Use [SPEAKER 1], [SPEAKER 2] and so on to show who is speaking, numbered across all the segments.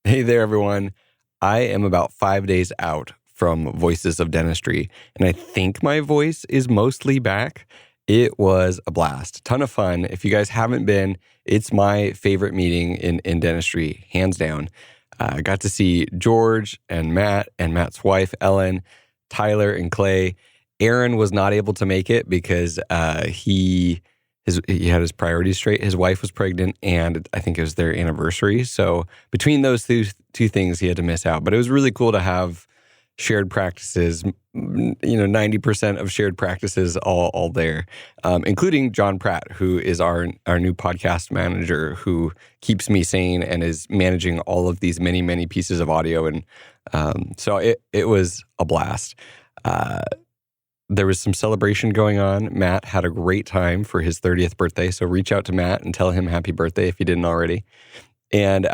[SPEAKER 1] Hey there, everyone. I am about 5 days out from Voices of Dentistry, and I think my voice is mostly back. It was a blast. Ton of fun. If you guys haven't been, it's my favorite meeting in dentistry, hands down. I got to see George and Matt's wife, Ellen, Tyler and Clay. Aaron was not able to make it because he had his priorities straight. His wife was pregnant, and I think it was their anniversary. So between those two things, he had to miss out. But it was really cool to have shared practices, 90% of shared practices all there, including John Pratt, who is our new podcast manager, who keeps me sane and is managing all of these many, many pieces of audio. And so it was a blast. There was some celebration going on. Matt had a great time for his 30th birthday. So reach out to Matt and tell him happy birthday if you didn't already. And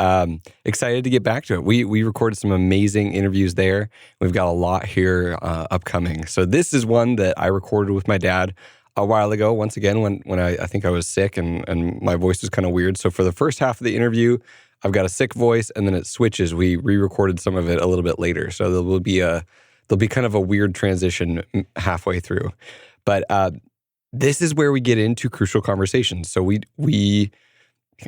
[SPEAKER 1] excited to get back to it. We recorded some amazing interviews there. We've got a lot here upcoming. So this is one that I recorded with my dad a while ago. Once again, when I think I was sick and my voice was kind of weird. So for the first half of the interview, I've got a sick voice, and then it switches. We re-recorded some of it a little bit later. So there'll be kind of a weird transition halfway through. But this is where we get into crucial conversations. So we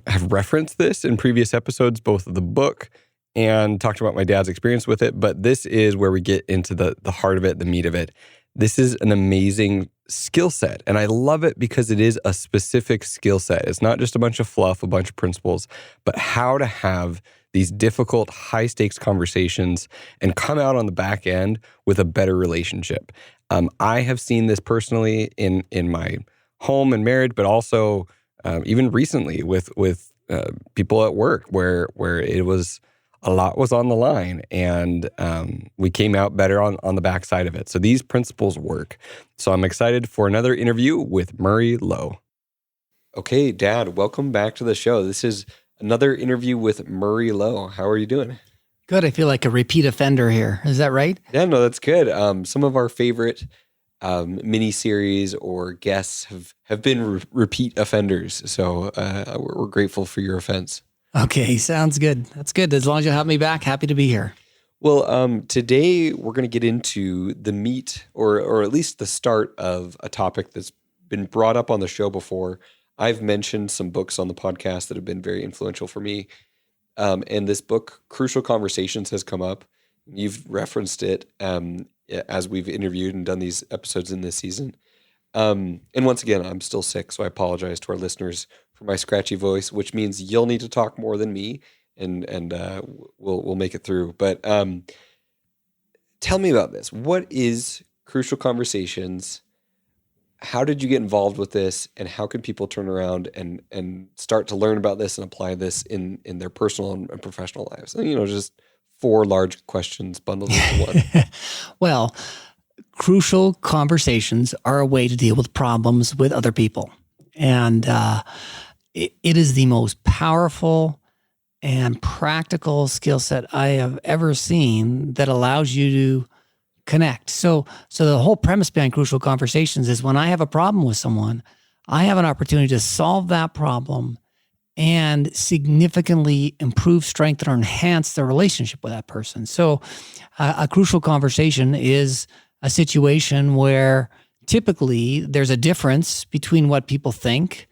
[SPEAKER 1] have referenced this in previous episodes, both of the book and talked about my dad's experience with it. But this is where we get into the heart of it, the meat of it. This is an amazing skill set. And I love it because it is a specific skill set. It's not just a bunch of fluff, a bunch of principles, but how to have these difficult, high-stakes conversations and come out on the back end with a better relationship. I have seen this personally in my home and marriage, but also even recently with people at work where it was a lot was on the line, and we came out better on the backside of it. So these principles work. So I'm excited for another interview with Murray Lowe. Okay, Dad, welcome back to the show. This is another interview with Murray Lowe. How are you doing?
[SPEAKER 2] Good. I feel like a repeat offender here. Is that right?
[SPEAKER 1] Yeah, no, that's good. Some of our favorite mini-series or guests have been repeat offenders. So we're grateful for your offense.
[SPEAKER 2] Okay, sounds good. That's good. As long as you have me back, happy to be here.
[SPEAKER 1] Well, today we're going to get into the meat or at least the start of a topic that's been brought up on the show before. I've mentioned some books on the podcast that have been very influential for me. And this book, Crucial Conversations, has come up. You've referenced it as we've interviewed and done these episodes in this season. And once again, I'm still sick, so I apologize to our listeners for my scratchy voice, which means you'll need to talk more than me, and we'll make it through. But tell me about this. What is Crucial Conversations? How did you get involved with this, and how can people turn around and start to learn about this and apply this in their personal and professional lives? Just 4 large questions bundled into one.
[SPEAKER 2] Well, crucial conversations are a way to deal with problems with other people. And it is the most powerful and practical skill set I have ever seen that allows you to connect. So the whole premise behind Crucial Conversations is when I have a problem with someone, I have an opportunity to solve that problem and significantly improve, strengthen, or enhance the relationship with that person. So a crucial conversation is a situation where typically there's a difference between what people think.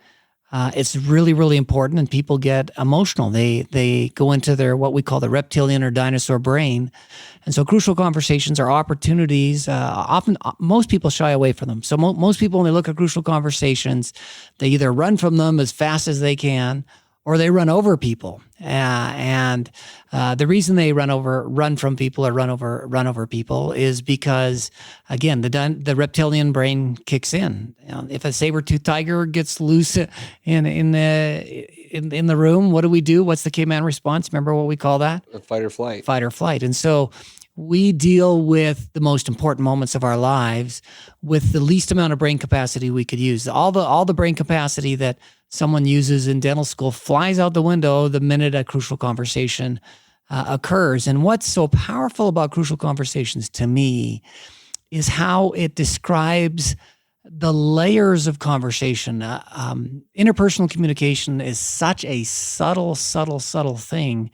[SPEAKER 2] It's really, really important, and people get emotional. They go into their what we call the reptilian or dinosaur brain. And so crucial conversations are opportunities. Often, most people shy away from them. So most people, when they look at crucial conversations, they either run from them as fast as they can, or they run over people. And the reason they run from people or run over people is because, again, the reptilian brain kicks in. If a saber-toothed tiger gets loose in the room, what do? What's the caveman response? Remember what we call that?
[SPEAKER 1] Fight or flight.
[SPEAKER 2] Fight or flight. And so we deal with the most important moments of our lives with the least amount of brain capacity we could use. All the brain capacity that someone uses in dental school flies out the window the minute a crucial conversation occurs. And what's so powerful about crucial conversations to me is how it describes the layers of conversation. Interpersonal communication is such a subtle thing.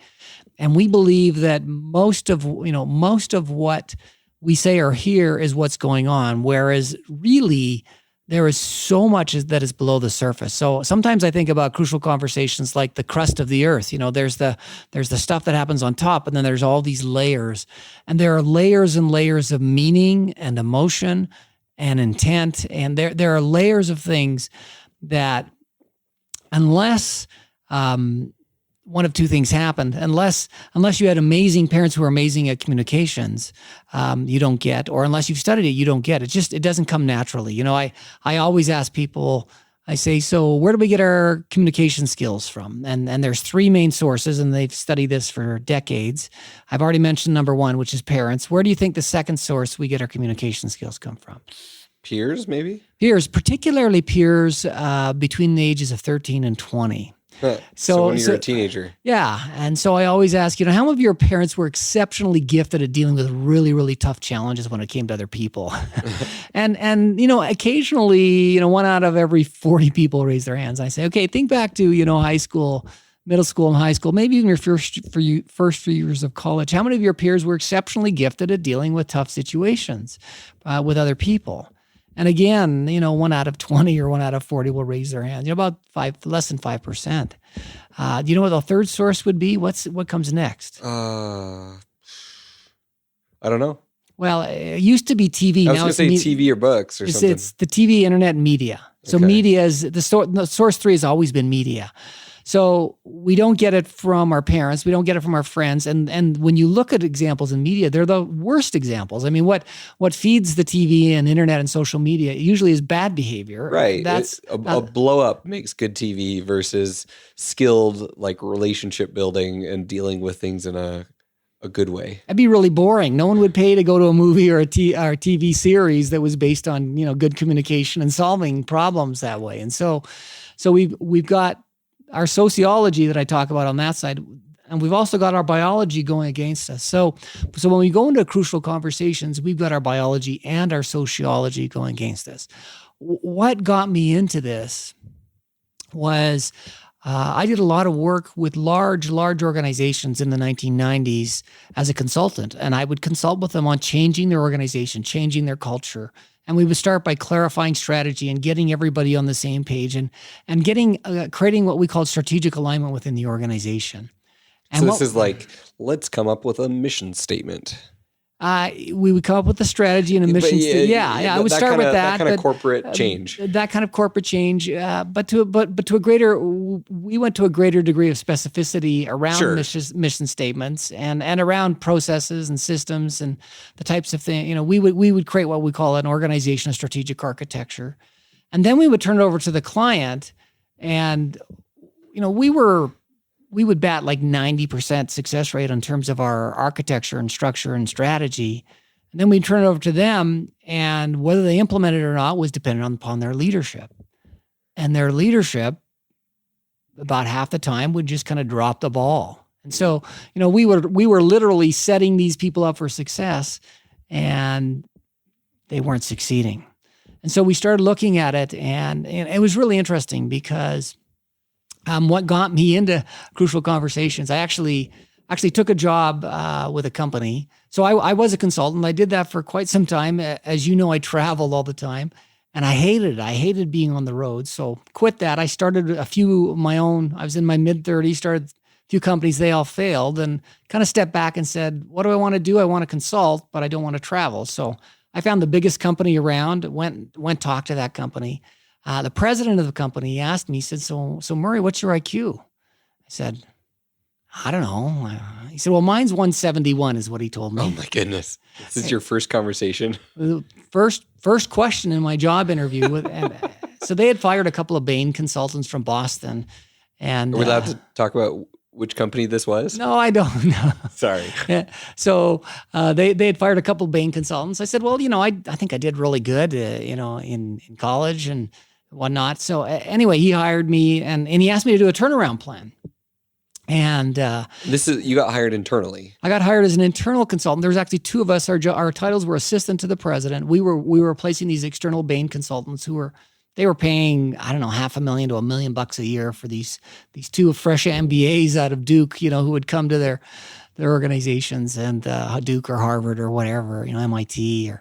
[SPEAKER 2] And we believe that most of what we say or hear is what's going on, whereas really there is so much that is below the surface. So sometimes I think about crucial conversations like the crust of the earth. There's the stuff that happens on top, and then there's all these layers. And there are layers and layers of meaning and emotion and intent. And there are layers of things that unless one of two things happened. Unless you had amazing parents who are amazing at communications, you don't get, or unless you've studied it, you don't get. It doesn't come naturally. I always ask people, I say, so where do we get our communication skills from? And there's three main sources, and they've studied this for decades. I've already mentioned number one, which is parents. Where do you think the second source we get our communication skills come from?
[SPEAKER 1] Peers, maybe?
[SPEAKER 2] Peers, particularly peers between the ages of 13 and 20.
[SPEAKER 1] So when you're a teenager. Yeah.
[SPEAKER 2] And so I always ask, how many of your parents were exceptionally gifted at dealing with really, really tough challenges when it came to other people? and occasionally, one out of every 40 people raise their hands. I say, okay, think back to, high school, middle school and high school, maybe even your first few years of college. How many of your peers were exceptionally gifted at dealing with tough situations with other people? And again, 1 out of 20 or 1 out of 40 will raise their hand. About less than 5%. Do you know what the third source would be? What comes next?
[SPEAKER 1] I don't know.
[SPEAKER 2] Well, it used to be TV.
[SPEAKER 1] I was going to say TV or books or something. It's
[SPEAKER 2] the TV, internet, and media. So media is the source 3 has always been media. So we don't get it from our parents. We don't get it from our friends. And when you look at examples in media, they're the worst examples. I mean, what feeds the TV and internet and social media usually is bad behavior.
[SPEAKER 1] Right. That's a blow up makes good TV versus skilled relationship building and dealing with things in a good way.
[SPEAKER 2] That'd be really boring. No one would pay to go to a movie or a TV series that was based on good communication and solving problems that way. And so we've got our sociology that I talk about on that side, and we've also got our biology going against us. So when we go into crucial conversations, we've got our biology and our sociology going against us. What got me into this was I did a lot of work with large organizations in the 1990s as a consultant, and I would consult with them on changing their organization, changing their culture. And we would start by clarifying strategy and getting everybody on the same page and creating what we call strategic alignment within the organization. And
[SPEAKER 1] so this is let's come up with a mission statement.
[SPEAKER 2] We would come up with a strategy and a mission statement. I would start with that.
[SPEAKER 1] That kind of corporate change.
[SPEAKER 2] That kind of corporate change, but to a greater, we went to a greater degree of specificity around mission statements and around processes and systems and the types of things. We would create what we call an organizational strategic architecture, and then we would turn it over to the client, and we would bat 90% success rate in terms of our architecture and structure and strategy. And then we'd turn it over to them, and whether they implemented it or not was dependent upon their leadership. And their leadership, about half the time, would just kind of drop the ball. And so, we were literally setting these people up for success, and they weren't succeeding. And so we started looking at it, and it was really interesting because what got me into crucial conversations, I actually took a job with a company. So I was a consultant. I did that for quite some time. As you know, I traveled all the time, and I hated it. I hated being on the road. So quit that. I started a few of my own. I was in my mid-30s, started a few companies. They all failed, and kind of stepped back and said, what do I want to do? I want to consult, but I don't want to travel. So I found the biggest company around, went talk to that company. The president of the company asked me, he said, so Murray, what's your IQ? I said, I don't know. He said, well, mine's 171 is what he told me.
[SPEAKER 1] Oh my goodness. This is your first conversation?
[SPEAKER 2] First question in my job interview. So they had fired a couple of Bain consultants from Boston. And
[SPEAKER 1] are we allowed to talk about which company this was?
[SPEAKER 2] No, I don't know.
[SPEAKER 1] Sorry.
[SPEAKER 2] Yeah. So they had fired a couple of Bain consultants. I said, well, I think I did really good, in college and whatnot. So anyway, he hired me and he asked me to do a turnaround plan. And
[SPEAKER 1] you got hired internally.
[SPEAKER 2] I got hired as an internal consultant. There was actually two of us. Our titles were assistant to the president. We were replacing these external Bain consultants who were they were paying, I don't know, $500,000 to $1 million a year for these two fresh MBAs out of Duke, who would come to their organizations, and Duke or Harvard or whatever, MIT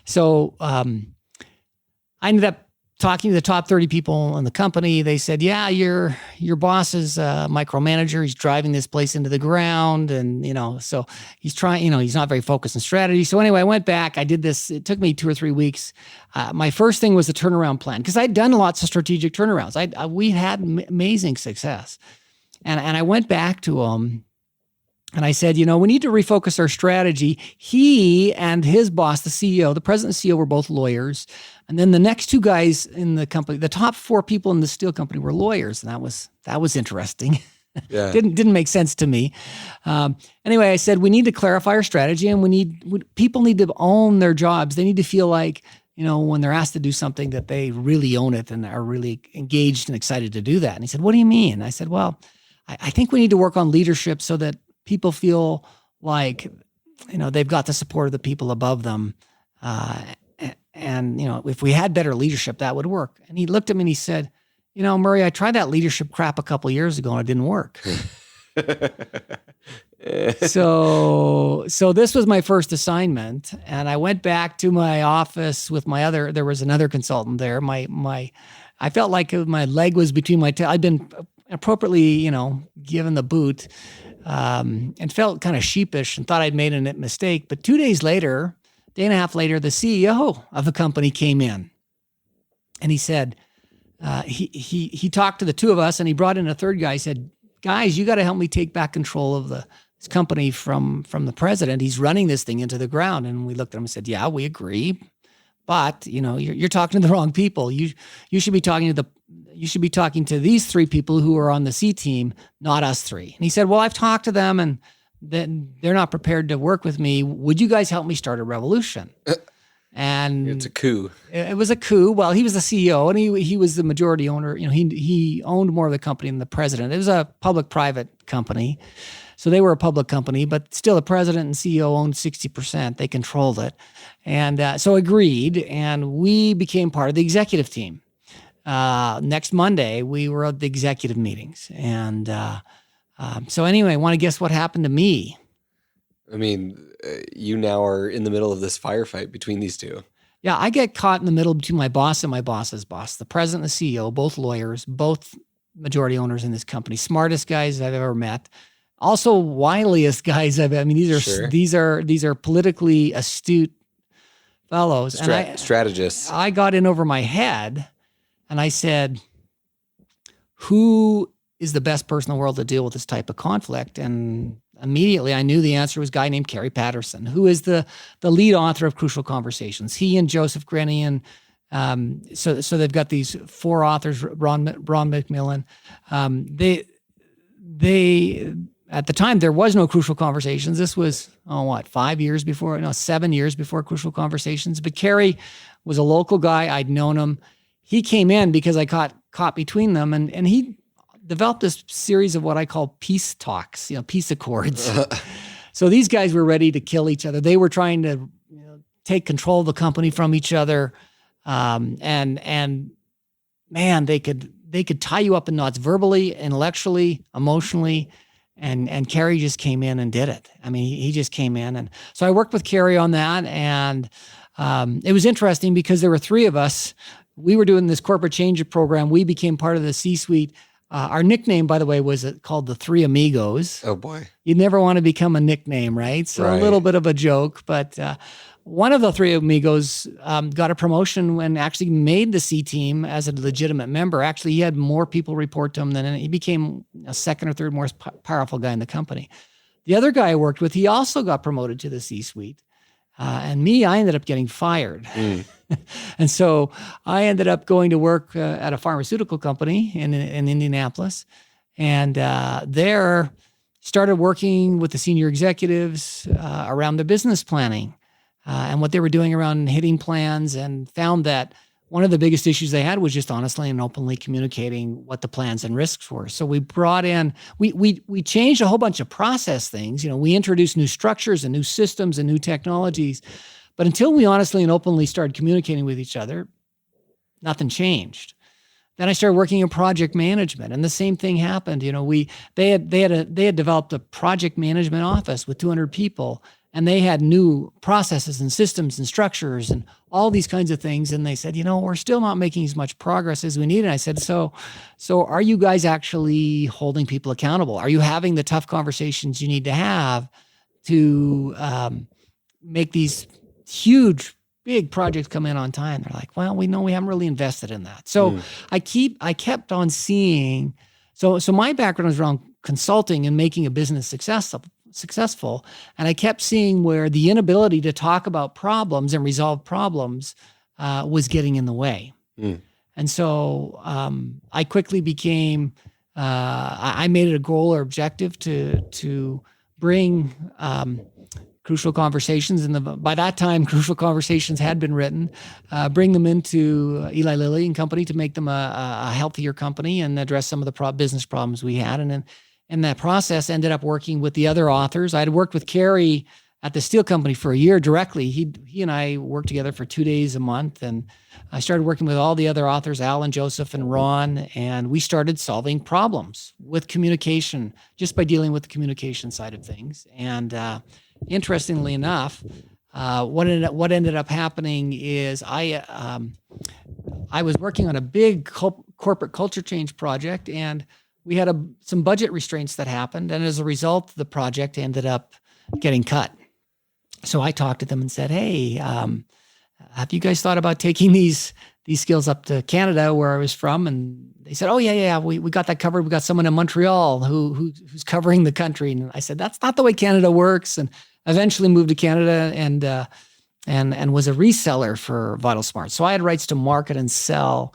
[SPEAKER 2] so. I ended up talking to the top 30 people in the company. They said, yeah, your boss is a micromanager. He's driving this place into the ground. And, so he's trying, he's not very focused on strategy. So anyway, I went back. I did this. It took me 2 or 3 weeks. My first thing was the turnaround plan, because I'd done lots of strategic turnarounds. We had amazing success. And I went back to him. And I said, we need to refocus our strategy. He and his boss, the CEO, the president and CEO, were both lawyers. And then the next 2 guys in the company, the top 4 people in the steel company, were lawyers. And that was interesting. Yeah. Didn't make sense to me. Anyway, I said, we need to clarify our strategy, and people need to own their jobs. They need to feel like, when they're asked to do something, that they really own it and are really engaged and excited to do that. And he said, what do you mean? I said, well, I think we need to work on leadership so that people feel like, they've got the support of the people above them. And if we had better leadership, that would work. And he looked at me and he said, Murray, I tried that leadership crap a couple of years ago and it didn't work. So this was my first assignment. And I went back to my office with there was another consultant there. I felt like my leg was between my tail. I'd been appropriately, given the boot. And felt kind of sheepish and thought I'd made a mistake. But 2 days later, day and a half later, the CEO of the company came in, and he said, he talked to the 2 of us, and he brought in a third guy. He said, guys, you got to help me take back control of this company from the president. He's running this thing into the ground. And we looked at him and said, yeah, we agree. But, you're talking to the wrong people. You should be talking to these 3 people who are on the C team, not us 3. And he said, well, I've talked to them and then they're not prepared to work with me. Would you guys help me start a revolution? And
[SPEAKER 1] it's a coup.
[SPEAKER 2] It was a coup. Well, he was the CEO and he was the majority owner. He owned more of the company than the president. It was a public-private company. So they were a public company, but still the president and CEO owned 60%. They controlled it. And so agreed. And we became part of the executive team. Next Monday, we were at the executive meetings. And so anyway, want to guess what happened to me?
[SPEAKER 1] I mean, you now are in the middle of this firefight between these 2.
[SPEAKER 2] Yeah, I get caught in the middle between my boss and my boss's boss. The president and the CEO, both lawyers, both majority owners in this company, smartest guys I've ever met. Also, wiliest guys I've. I mean, these are politically astute fellows.
[SPEAKER 1] Strategists.
[SPEAKER 2] I got in over my head, and I said, "Who is the best person in the world to deal with this type of conflict?" And immediately, I knew the answer was a guy named Kerry Patterson, who is the lead author of Crucial Conversations. He and Joseph Grenny and so they've got these 4 authors. Ron McMillan. They at the time, there was no Crucial Conversations. This was, 7 years before Crucial Conversations. But Kerry was a local guy. I'd known him. He came in because I caught between them, and he developed this series of what I call peace talks, peace accords. So these guys were ready to kill each other. They were trying to take control of the company from each other. And man, they could tie you up in knots verbally, intellectually, emotionally. And Kerry just came in and did it. I mean, he just came in. And so I worked with Kerry on that. And it was interesting because there were 3 of us. We were doing this corporate change program. We became part of the C-suite. Our nickname, by the way, was called the 3 Amigos.
[SPEAKER 1] Oh, boy.
[SPEAKER 2] You never want to become a nickname, right? So right. A little bit of a joke. But one of the 3 Amigos got a promotion and actually made the C team as a legitimate member. Actually, he had more people report to him than he became a 2nd or 3rd most powerful guy in the company. The other guy I worked with, he also got promoted to the C-suite. And me, I ended up getting fired. And so I ended up going to work at a pharmaceutical company in Indianapolis. And there started working with the senior executives around the business planning and what they were doing around hitting plans, and found that one of the biggest issues they had was just honestly and openly communicating what the plans and risks were. So we brought in, we changed a whole bunch of process things. We introduced new structures and new systems and new technologies. But until we honestly and openly started communicating with each other, nothing changed. Then I started working in project management, and the same thing happened. They had developed a project management office with 200 people, and they had new processes and systems and structures and all these kinds of things. And they said, we're still not making as much progress as we need. And I said, so are you guys actually holding people accountable? Are you having the tough conversations you need to have to make these huge, big projects come in on time? They're like, well, we know we haven't really invested in that. So I kept on seeing, so my background is around consulting and making a business successful. And I kept seeing where the inability to talk about problems and resolve problems was getting in the way. And so I quickly became, I made it a goal or objective to bring Crucial Conversations, and by that time, Crucial Conversations had been written, bring them into Eli Lilly and Company to make them a healthier company and address some of the business problems we had. And then in that process, ended up working with the other authors. I had worked with Kerry at the steel company for a year directly. He and I worked together for 2 days a month, and I started working with all the other authors, Al and Joseph and Ron, and we started solving problems with communication just by dealing with the communication side of things. And interestingly enough, what ended up happening is I was working on a big corporate culture change project, and we had some budget restraints that happened, and as a result, the project ended up getting cut. So I talked to them and said, "Hey, have you guys thought about taking these skills up to Canada, where I was from?" And they said, "Oh yeah, we got that covered. We got someone in Montreal who's covering the country." And I said, "That's not the way Canada works." And eventually moved to Canada and was a reseller for Vital Smart. So I had rights to market and sell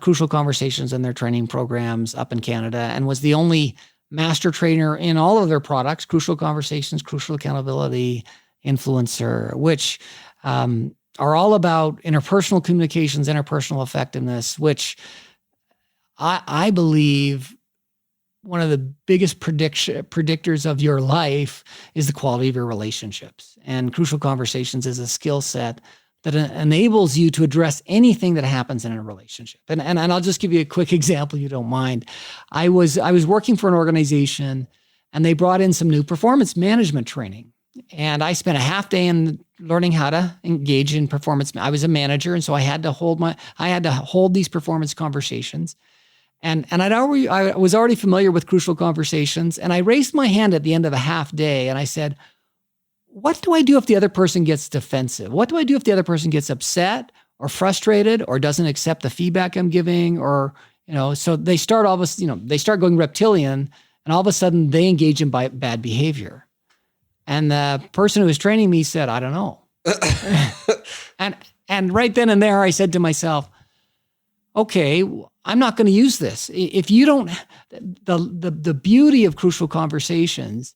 [SPEAKER 2] Crucial Conversations and their training programs up in Canada, and was the only master trainer in all of their products: Crucial Conversations, Crucial Accountability, Influencer, which are all about interpersonal communications, interpersonal effectiveness, which I believe one of the biggest predictors of your life is the quality of your relationships. And Crucial Conversations is a skill set that enables you to address anything that happens in a relationship. And I'll just give you a quick example, if you don't mind. I was working for an organization, and they brought in some new performance management training. And I spent a half day in learning how to engage in performance. I was a manager, and so I had to hold these performance conversations. And I was already familiar with Crucial Conversations, and I raised my hand at the end of a half day, and I said, "What do I do if the other person gets defensive? What do I do if the other person gets upset or frustrated or doesn't accept the feedback I'm giving?" Or so they start they start going reptilian, and all of a sudden they engage in bad behavior. And the person who was training me said, "I don't know." and right then and there, I said to myself, "Okay, I'm not going to use this. If you don't, the beauty of Crucial Conversations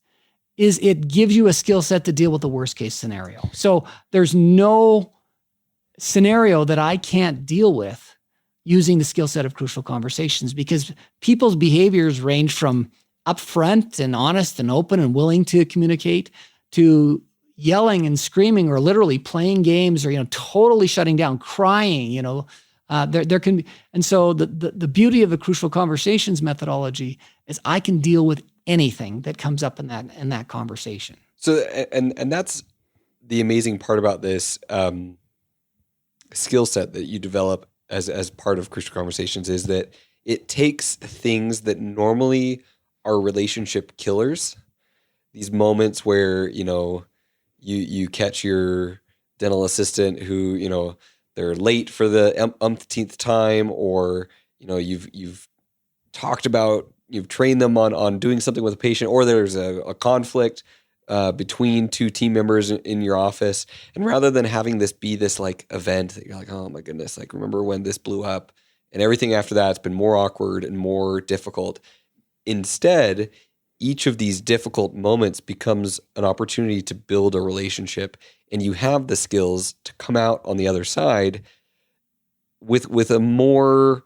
[SPEAKER 2] is it gives you a skill set to deal with the worst case scenario. So there's no scenario that I can't deal with using the skill set of Crucial Conversations, because people's behaviors range from upfront and honest and open and willing to communicate to yelling and screaming or literally playing games or totally shutting down, crying. There can be, and so the beauty of the Crucial Conversations methodology is I can deal with anything that comes up in that conversation.
[SPEAKER 1] So and that's the amazing part about this skill set that you develop as part of Crucial Conversations, is that it takes things that normally are relationship killers, these moments where you catch your dental assistant who they're late for the umpteenth time, or you've talked about, you've trained them on doing something with a patient, or there's a conflict between two team members in your office, and rather than having this be this like event that you're like, oh my goodness, like remember when this blew up, and everything after that's been more awkward and more difficult. Instead, each of these difficult moments becomes an opportunity to build a relationship, and you have the skills to come out on the other side with a more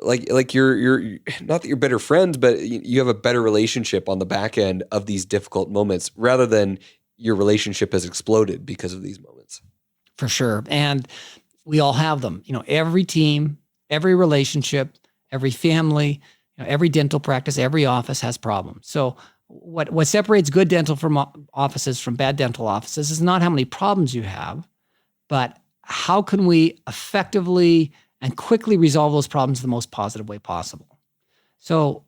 [SPEAKER 1] like you're not that you're better friends, but you have a better relationship on the back end of these difficult moments, rather than your relationship has exploded because of these moments.
[SPEAKER 2] For sure. And we all have them. Every team, every relationship, every family, every dental practice, every office has problems. So what separates good dental from offices from bad dental offices is not how many problems you have, but how can we effectively and quickly resolve those problems the most positive way possible. So,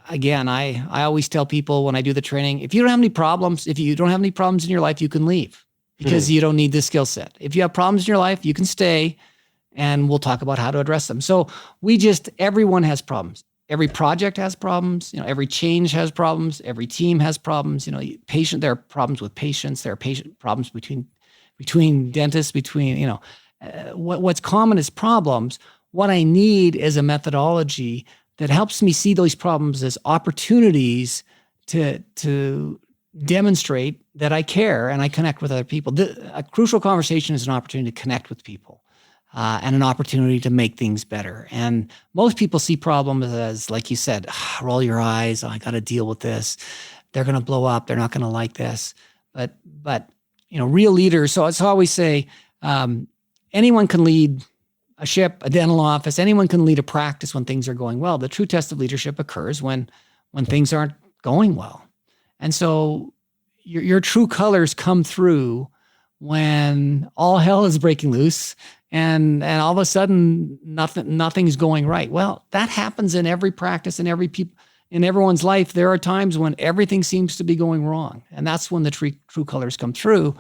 [SPEAKER 2] again, I always tell people when I do the training, if you don't have any problems in your life, you can leave because you don't need this skill set. If you have problems in your life, you can stay and we'll talk about how to address them. So everyone has problems. Every project has problems. Every change has problems. Every team has problems. There are problems with patients. There are problems between dentists, what's common is problems. What I need is a methodology that helps me see those problems as opportunities to demonstrate that I care and I connect with other people. A crucial conversation is an opportunity to connect with people and an opportunity to make things better. And most people see problems as, like you said, roll your eyes. I got to deal with this. They're going to blow up. They're not going to like this. But real leaders. So I always say, anyone can lead a ship, a dental office. Anyone can lead a practice when things are going well. The true test of leadership occurs when things aren't going well. And so your true colors come through when all hell is breaking loose and all of a sudden nothing's going right. Well, that happens in every practice and in everyone's life. There are times when everything seems to be going wrong. And that's when the true colors come through.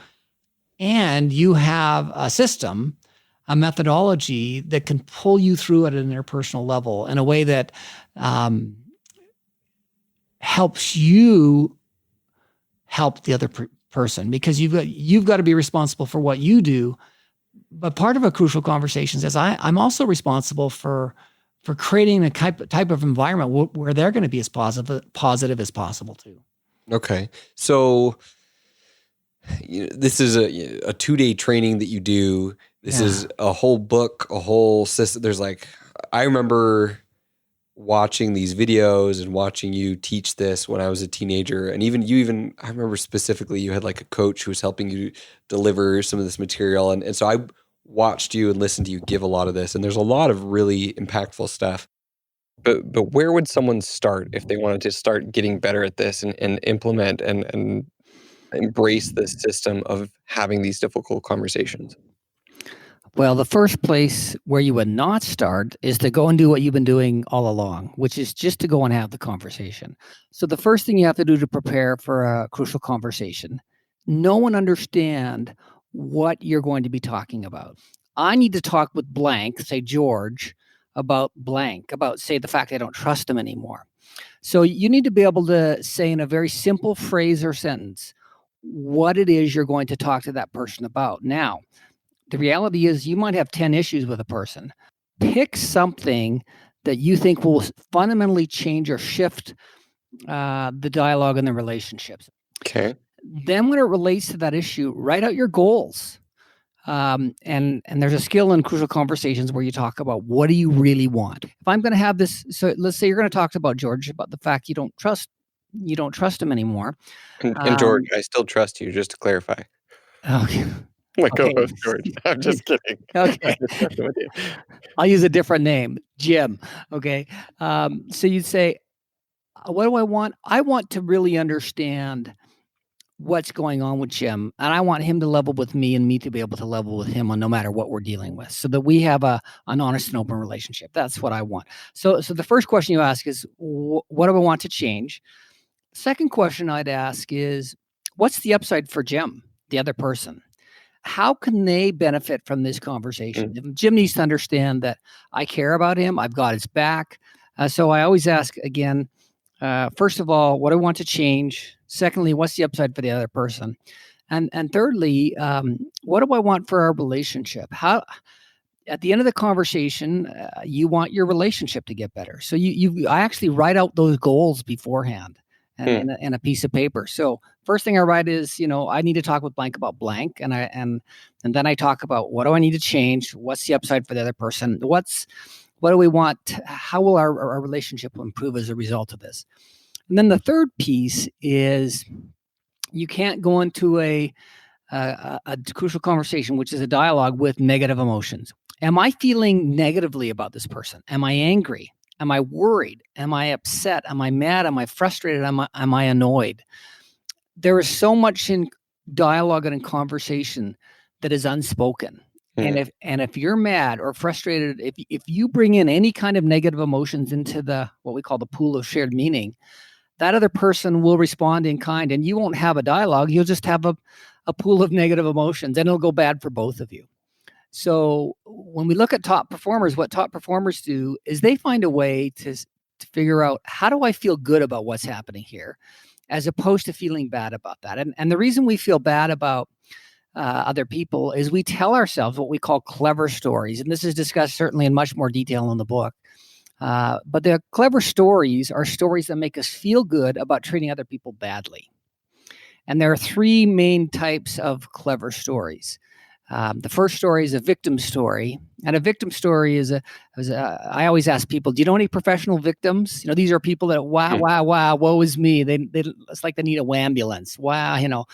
[SPEAKER 2] And you have a system, a methodology that can pull you through at an interpersonal level in a way that helps you help the other person, because you've got to be responsible for what you do. But part of a crucial conversation is I'm also responsible for creating a type of environment where they're going to be as positive as possible too. Okay.
[SPEAKER 1] So this is a 2-day training that you do. This is a whole book, a whole system. I remember watching these videos and watching you teach this when I was a teenager. And I remember specifically you had like a coach who was helping you deliver some of this material. And so I watched you and listened to you give a lot of this. And there's a lot of really impactful stuff. But where would someone start if they wanted to start getting better at this and implement and embrace this system of having these difficult conversations?
[SPEAKER 2] Well, the first place where you would not start is to go and do what you've been doing all along, which is just to go and have the conversation. So the first thing you have to do to prepare for a crucial conversation, know and understand what you're going to be talking about. I need to talk with blank, say George, about blank, about, say, the fact I don't trust him anymore. So you need to be able to say in a very simple phrase or sentence what it is you're going to talk to that person about. Now, the reality is you might have 10 issues with a person. Pick something that you think will fundamentally change or shift the dialogue and the relationships.
[SPEAKER 1] Okay.
[SPEAKER 2] Then when it relates to that issue, write out your goals. And there's a skill in crucial conversations where you talk about what do you really want. If I'm going to have this, so let's say you're going to talk about George, about the fact you don't trust him anymore.
[SPEAKER 1] And George, I still trust you, just to clarify.
[SPEAKER 2] Okay.
[SPEAKER 1] My co-host George. I'm just kidding.
[SPEAKER 2] Okay. I'll use a different name, Jim. Okay. So you'd say, what do I want? I want to really understand what's going on with Jim, and I want him to level with me and me to be able to level with him on no matter what we're dealing with, so that we have an honest and open relationship. That's what I want. So the first question you ask is, what do I want to change? Second question I'd ask is, what's the upside for Jim, the other person? How can they benefit from this conversation? Jim needs to understand that I care about him. I've got his back. So I always ask again, first of all, what do I want to change? Secondly, what's the upside for the other person? And thirdly, what do I want for our relationship? How, at the end of the conversation, you want your relationship to get better. So I actually write out those goals beforehand and a piece of paper. So first thing I write is, I need to talk with blank about blank. And then I talk about what do I need to change? What's the upside for the other person? What do we want? How will our relationship improve as a result of this? And then the third piece is you can't go into a a crucial conversation, which is a dialogue with negative emotions. Am I feeling negatively about this person? Am I angry? Am I worried? Am I upset? Am I mad? Am I frustrated? Am I annoyed? There is so much in dialogue and in conversation that is unspoken. And if you're mad or frustrated, if you bring in any kind of negative emotions into the what we call the pool of shared meaning, that other person will respond in kind, and you won't have a dialogue. You'll just have a pool of negative emotions, and it'll go bad for both of you. So when we look at top performers, what top performers do is they find a way to figure out, how do I feel good about what's happening here, as opposed to feeling bad about that. And the reason we feel bad about other people is we tell ourselves what we call clever stories. And this is discussed certainly in much more detail in the book. But the clever stories are stories that make us feel good about treating other people badly. And there are three main types of clever stories. The first story is a victim story. And a victim story is I always ask people, do you know any professional victims? These are people that, wow, woe is me. It's like they need a wambulance. Wow,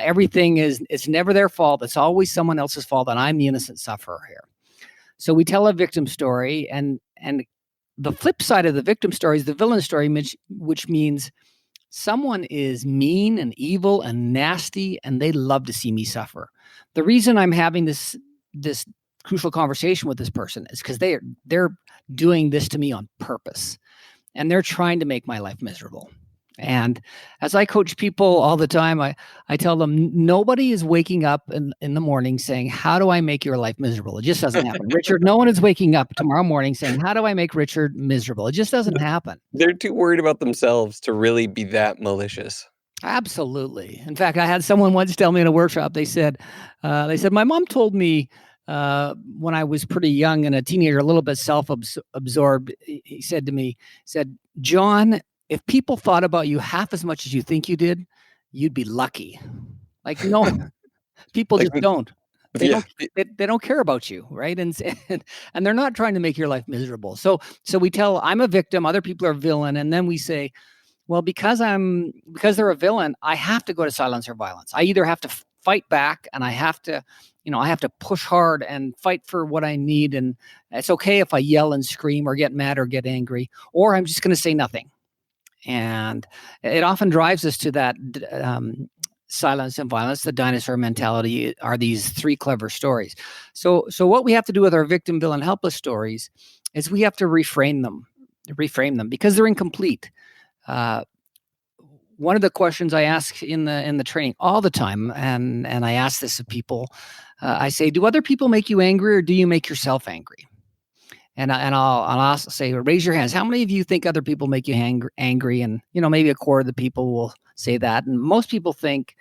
[SPEAKER 2] everything it's never their fault. It's always someone else's fault, and I'm the innocent sufferer here. So we tell a victim story, and the flip side of the victim story is the villain story, which means someone is mean and evil and nasty, and they love to see me suffer. The reason I'm having this crucial conversation with this person is because they're doing this to me on purpose, and they're trying to make my life miserable. And as I coach people all the time, I tell them, nobody is waking up in the morning saying, how do I make your life miserable? It just doesn't happen. Richard, no one is waking up tomorrow morning saying, how do I make Richard miserable? It just doesn't happen.
[SPEAKER 1] They're too worried about themselves to really be that malicious.
[SPEAKER 2] Absolutely. In fact, I had someone once tell me in a workshop, they said, my mom told me when I was pretty young and a teenager, a little bit self-absorbed, he said to me, John, if people thought about you half as much as you think you did, you'd be lucky. Like, no, people just don't. They don't care about you, right? And they're not trying to make your life miserable. So we tell, I'm a victim, other people are villain, and then we say, well, because they're a villain, I have to go to silence or violence. I either have to fight back, and I have to push hard and fight for what I need, and it's okay if I yell and scream or get mad or get angry, or I'm just going to say nothing. And it often drives us to that silence and violence. The dinosaur mentality are these three clever stories. So what we have to do with our victim, villain, helpless stories is we have to reframe them because they're incomplete. One of the questions I ask in the training all the time, and I ask this of people, I say, do other people make you angry, or do you make yourself angry? And I'll also say, raise your hands. How many of you think other people make you angry? And maybe a quarter of the people will say that. And most people think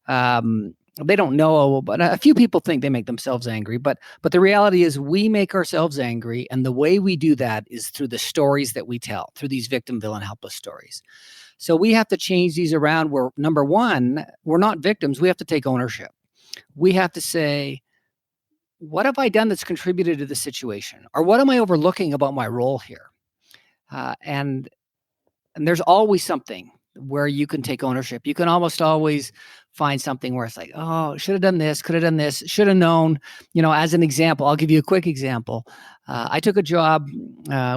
[SPEAKER 2] they don't know, but a few people think they make themselves angry. But the reality is, we make ourselves angry, and the way we do that is through the stories that we tell, through these victim, villain, helpless stories. So we have to change these around. Where number one, we're not victims. We have to take ownership. We have to say, what have I done that's contributed to the situation? Or what am I overlooking about my role here? And there's always something where you can take ownership. You can almost always find something where it's like, oh, should have done this, could have done this, should have known. As an example, I'll give you a quick example. I took a job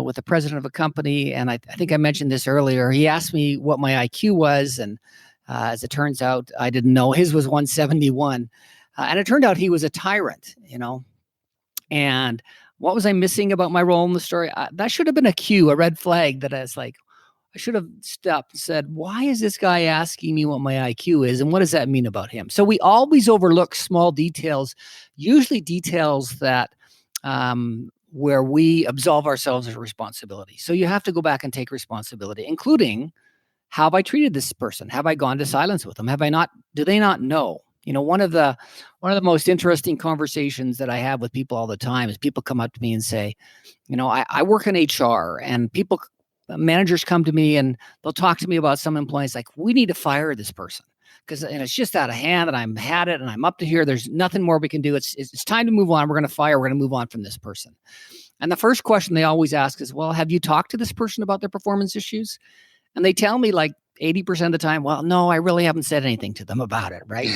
[SPEAKER 2] with the president of a company, and I think I mentioned this earlier. He asked me what my IQ was, and as it turns out, I didn't know. His was 171. And it turned out he was a tyrant, And what was I missing about my role in the story? That should have been a cue, a red flag that I was like, I should have stopped and said, why is this guy asking me what my IQ is? And what does that mean about him? So we always overlook small details, usually details that where we absolve ourselves of responsibility. So you have to go back and take responsibility, including, how have I treated this person? Have I gone to silence with them? Have I not? Do they not know? One of the most interesting conversations that I have with people all the time is people come up to me and say, I work in HR, and managers come to me and they'll talk to me about some employees like, we need to fire this person because it's just out of hand, and I'm had it, and I'm up to here. There's nothing more we can do. It's time to move on. We're going to move on from this person. And the first question they always ask is, well, have you talked to this person about their performance issues? And they tell me like 80% of the time, well, no, I really haven't said anything to them about it, right?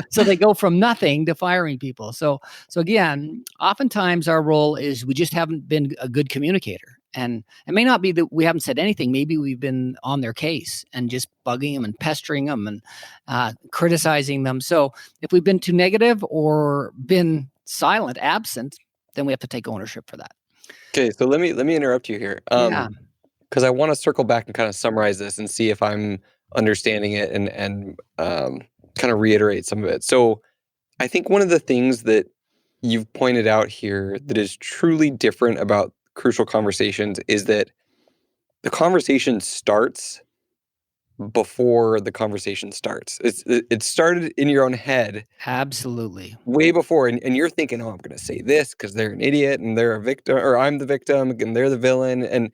[SPEAKER 2] So they go from nothing to firing people. So again, oftentimes our role is we just haven't been a good communicator. And it may not be that we haven't said anything. Maybe we've been on their case and just bugging them and pestering them and criticizing them. So if we've been too negative or been silent, absent, then we have to take ownership for that.
[SPEAKER 1] Okay, so let me interrupt you here.
[SPEAKER 2] Yeah.
[SPEAKER 1] Because I want to circle back and kind of summarize this and see if I'm understanding it and kind of reiterate some of it. So I think one of the things that you've pointed out here that is truly different about crucial conversations is that the conversation starts before the conversation starts. It started in your own head
[SPEAKER 2] Absolutely.
[SPEAKER 1] way before, and you're thinking, oh, I'm going to say this because they're an idiot and they're a victim, or I'm the victim and they're the villain, and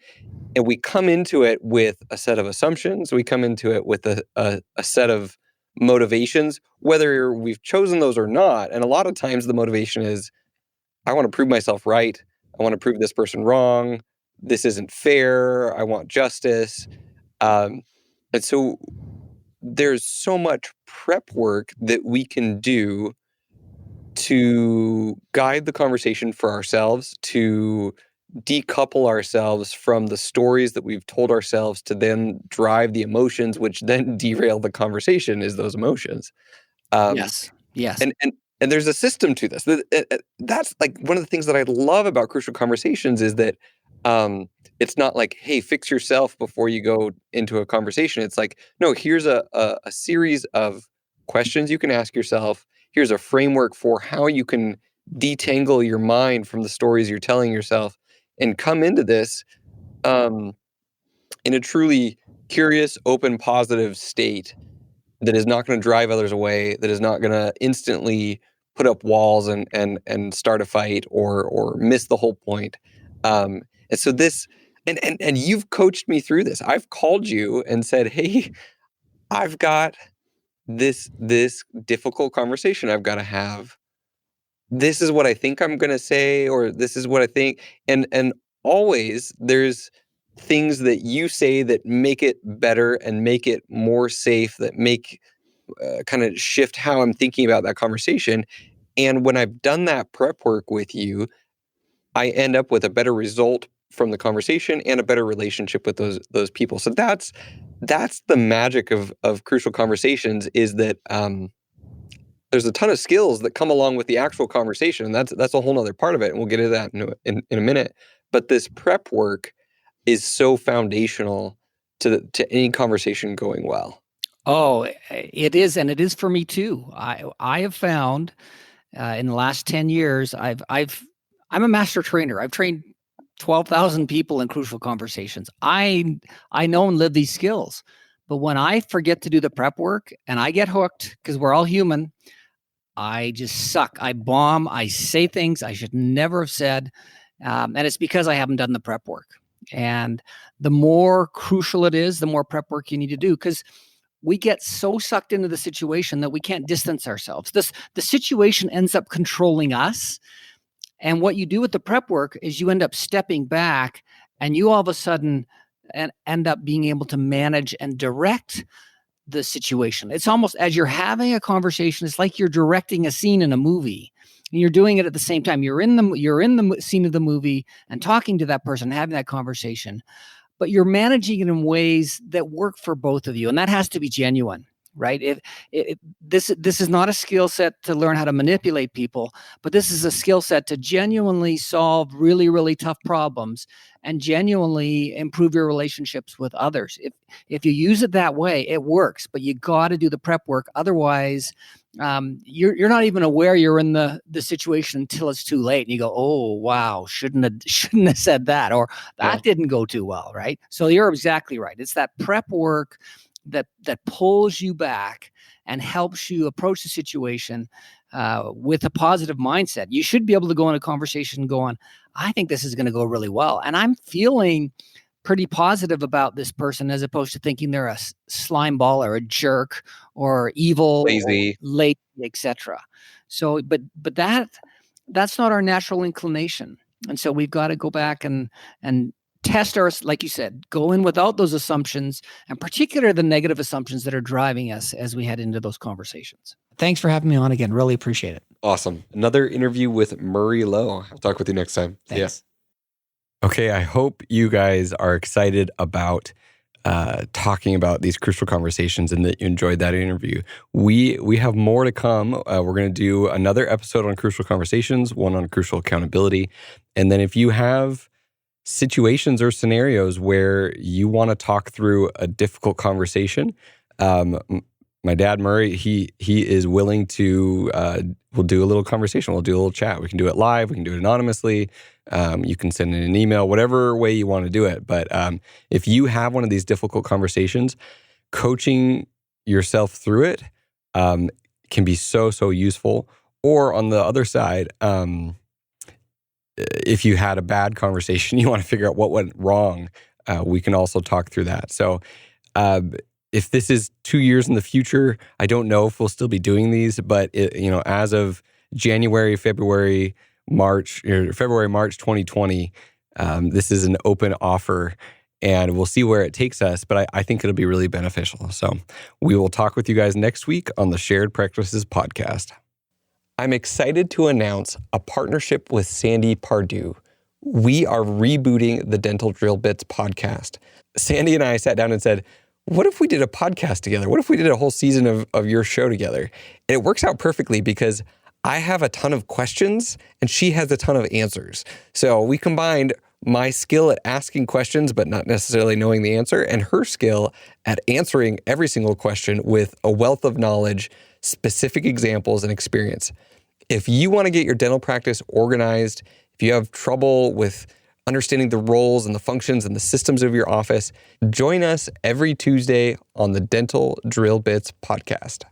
[SPEAKER 1] we come into it with a set of assumptions. We come into it with a set of motivations, whether we've chosen those or not. And a lot of times the motivation is, I want to prove myself right. I want to prove this person wrong. This isn't fair. I want justice. And so there's so much prep work that we can do to guide the conversation for ourselves, to decouple ourselves from the stories that we've told ourselves to then drive the emotions, which then derail the conversation, is those emotions.
[SPEAKER 2] Yes. Yes.
[SPEAKER 1] And there's a system to this. That's like one of the things that I love about crucial conversations is that it's not like, hey, fix yourself before you go into a conversation. It's like, no, here's a series of questions you can ask yourself. Here's a framework for how you can detangle your mind from the stories you're telling yourself and come into this in a truly curious, open, positive state that is not going to drive others away, that is not going to instantly put up walls and start a fight or miss the whole point. And so this, and you've coached me through this. I've called you and said, hey, I've got this difficult conversation I've got to have. This is what I think I'm going to say, or this is what I think. And always there's things that you say that make it better and make it more safe, that make kind of shift how I'm thinking about that conversation. And when I've done that prep work with you, I end up with a better result from the conversation and a better relationship with those people. So that's the magic of crucial conversations, is that there's a ton of skills that come along with the actual conversation, and that's a whole nother part of it, and we'll get into that in a minute. But this prep work is so foundational to any conversation going well.
[SPEAKER 2] Oh, it is, and it is for me too. I have found in the last 10 years, I'm a master trainer. I've trained 12,000 people in crucial conversations. I know and live these skills, but when I forget to do the prep work and I get hooked, because we're all human, I just suck. I bomb. I say things I should never have said. And it's because I haven't done the prep work. And the more crucial it is, the more prep work you need to do, because we get so sucked into the situation that we can't distance ourselves. The situation ends up controlling us. And what you do with the prep work is you end up stepping back, and you all of a sudden end up being able to manage and direct the situation. It's almost as you're having a conversation, it's like you're directing a scene in a movie, and you're doing it at the same time. You're in the scene of the movie and talking to that person, having that conversation, but you're managing it in ways that work for both of you, and that has to be genuine, right? This is not a skill set to learn how to manipulate people, but this is a skill set to genuinely solve really, really tough problems and genuinely improve your relationships with others. If you use it that way, it works, but you got to do the prep work. Otherwise, you're not even aware you're in the situation until it's too late, and you go, oh wow, shouldn't have said that, or that didn't go too well, right? So you're exactly right. It's that prep work that pulls you back and helps you approach the situation with a positive mindset. You should be able to go in a conversation going, I think this is going to go really well, and I'm feeling pretty positive about this person, as opposed to thinking they're a slime ball or a jerk or evil,
[SPEAKER 1] Lazy,
[SPEAKER 2] etc. So, but that's not our natural inclination, and so we've got to go back and test like you said, go in without those assumptions, and particularly the negative assumptions that are driving us as we head into those conversations. Thanks for having me on again. Really appreciate it.
[SPEAKER 1] Awesome. Another interview with Murray Lowe. I'll talk with you next time.
[SPEAKER 2] Thanks.
[SPEAKER 1] Yeah. Okay, I hope you guys are excited about talking about these crucial conversations and that you enjoyed that interview. We have more to come. We're going to do another episode on crucial conversations, one on crucial accountability. And then if you have situations or scenarios where you want to talk through a difficult conversation, my dad, Murray, he is willing to, we'll do a little conversation. We'll do a little chat. We can do it live. We can do it anonymously. You can send in an email, whatever way you want to do it. But if you have one of these difficult conversations, coaching yourself through it can be so useful. Or on the other side, if you had a bad conversation, you want to figure out what went wrong, we can also talk through that. So if this is 2 years in the future, I don't know if we'll still be doing these, but as of January, February, March 2020, this is an open offer, and we'll see where it takes us, but I think it'll be really beneficial. So we will talk with you guys next week on the Shared Practices podcast. I'm excited to announce a partnership with Sandy Pardue. We are rebooting the Dental Drill Bits podcast. Sandy and I sat down and said, what if we did a podcast together? What if we did a whole season of your show together? And it works out perfectly because I have a ton of questions and she has a ton of answers. So we combined my skill at asking questions, but not necessarily knowing the answer, and her skill at answering every single question with a wealth of knowledge, specific examples, and experience. If you want to get your dental practice organized, if you have trouble with understanding the roles and the functions and the systems of your office, join us every Tuesday on the Dental Drill Bits podcast.